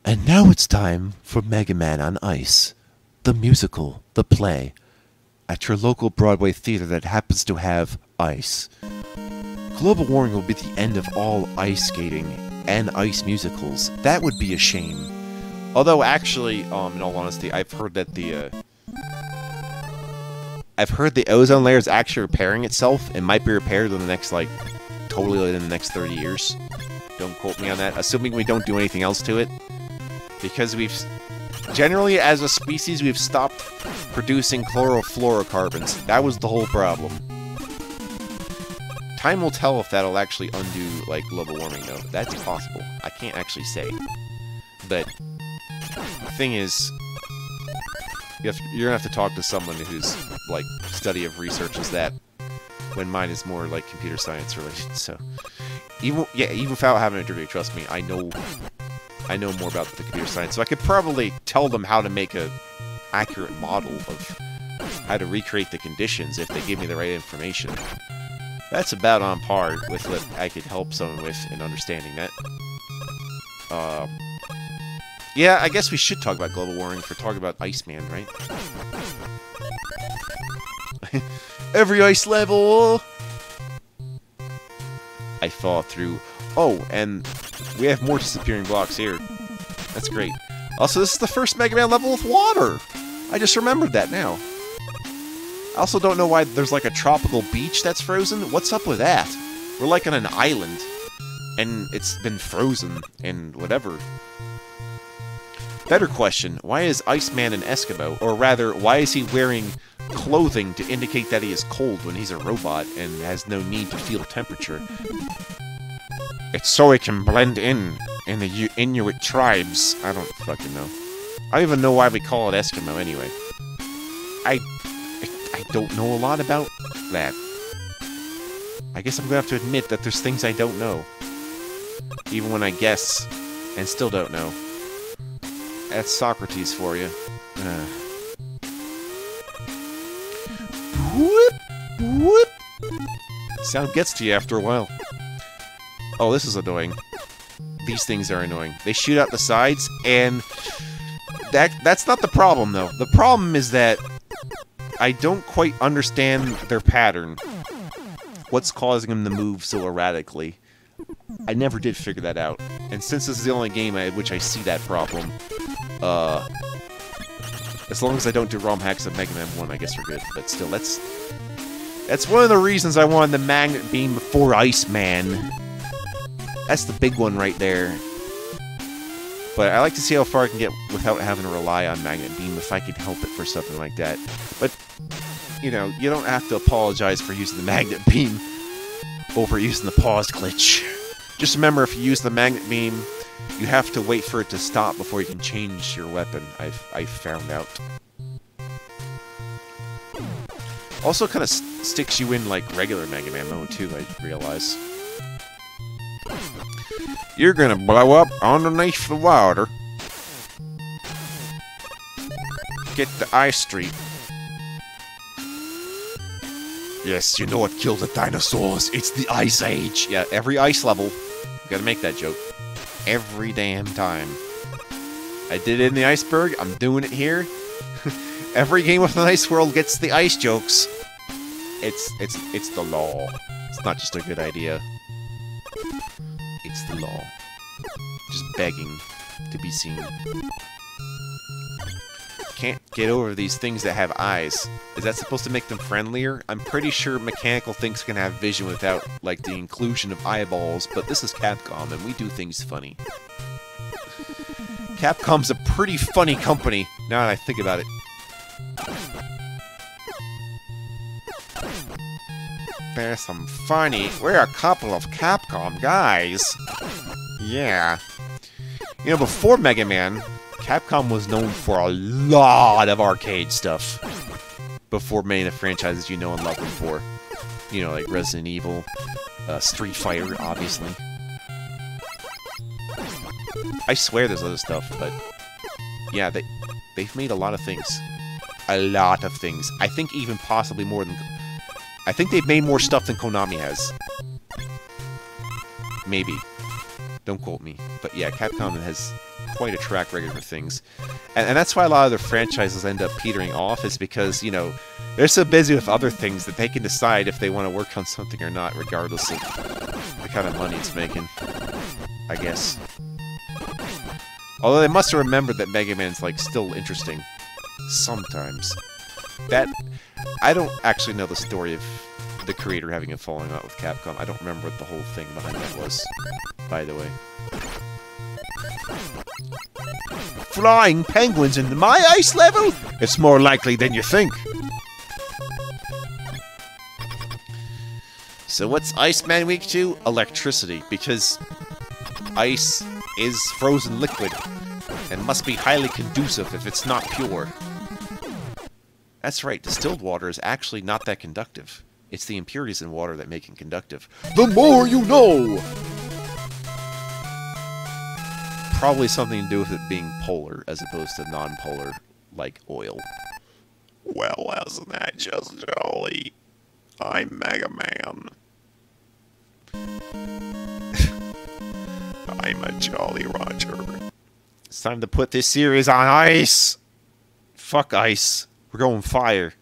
And now it's time for Mega Man on Ice, the musical, the play, at your local Broadway theater that happens to have ice. Global warming will be the end of all ice skating and ice musicals. That would be a shame. Although, actually, in all honesty, I've heard that the ozone layer is actually repairing itself and might be repaired in the next, totally within the next 30 years. Don't quote me on that. Assuming we don't do anything else to it. Because generally, as a species, we've stopped producing chlorofluorocarbons. That was the whole problem. Time will tell if that'll actually undo, global warming, though. That's possible. I can't actually say. But the thing is, you're gonna have to talk to someone whose, study of research is that, when mine is more, computer science related, so... Even without having an interview, trust me, I know more about the computer science, so I could probably tell them how to make a accurate model of how to recreate the conditions if they give me the right information. That's about on par with what I could help someone with in understanding that. Yeah, I guess we should talk about global warming for talking about Iceman, right? Every ice level! I fall through. Oh, and we have more disappearing blocks here. That's great. Also, this is the first Mega Man level with water! I just remembered that now. I also don't know why there's a tropical beach that's frozen. What's up with that? We're on an island, and it's been frozen, and whatever. Better question, why is Iceman an Eskimo? Or rather, why is he wearing clothing to indicate that he is cold when he's a robot and has no need to feel temperature? It's so he can blend in the Inuit tribes. I don't fucking know. I don't even know why we call it Eskimo anyway. I don't know a lot about that. I guess I'm gonna have to admit that there's things I don't know. Even when I guess and still don't know. That's Socrates for you. Whoop! Whoop! Sound gets to you after a while. Oh, this is annoying. These things are annoying. They shoot out the sides, and that's not the problem, though. The problem is that I don't quite understand their pattern. What's causing them to move so erratically? I never did figure that out. And since this is the only game in which I see that problem, as long as I don't do ROM hacks of Mega Man 1, I guess we're good. But still, that's one of the reasons I wanted the Magnet Beam before Iceman. That's the big one right there. But I like to see how far I can get without having to rely on Magnet Beam if I could help it for something like that. But, you don't have to apologize for using the Magnet Beam over using the pause glitch. Just remember, if you use the Magnet Beam, you have to wait for it to stop before you can change your weapon, I've found out. Also kind of sticks you in regular Mega Man mode too, I realize. You're gonna blow up underneath the water. Get the Ice Street. Yes, you know what killed the dinosaurs. It's the Ice Age. Yeah, every ice level. Gotta make that joke. Every damn time. I did it in the Iceberg. I'm doing it here. Every game with an ice world gets the ice jokes. It's the law. It's not just a good idea. It's the law. Just begging to be seen. Can't get over these things that have eyes. Is that supposed to make them friendlier? I'm pretty sure mechanical things can have vision without, the inclusion of eyeballs, but this is Capcom, and we do things funny. Capcom's a pretty funny company, now that I think about it. There's some funny... We're a couple of Capcom guys. Yeah. Before Mega Man, Capcom was known for a lot of arcade stuff. Before many of the franchises you know and love them for. Like Resident Evil, Street Fighter, obviously. I swear there's other stuff, but... Yeah, they've made a lot of things. A lot of things. I think even possibly more than... I think they've made more stuff than Konami has. Maybe. Don't quote me. But yeah, Capcom has quite a track record for things. And that's why a lot of their franchises end up petering off, is because, you know, they're so busy with other things that they can decide if they want to work on something or not, regardless of the kind of money it's making, I guess. Although they must have remembered that Mega Man's, like, still interesting. Sometimes. I don't actually know the story of the creator having a falling out with Capcom. I don't remember what the whole thing behind that was, by the way. Flying penguins into my ice level? It's more likely than you think. So what's Iceman Week 2? Electricity, because ice is frozen liquid and must be highly conducive if it's not pure. That's right, distilled water is actually not that conductive. It's the impurities in water that make it conductive. The more you know! Probably something to do with it being polar as opposed to non-polar, like oil. Well, isn't that just jolly? I'm Mega Man. I'm a Jolly Roger. It's time to put this series on ice! Fuck ice. We're going fire.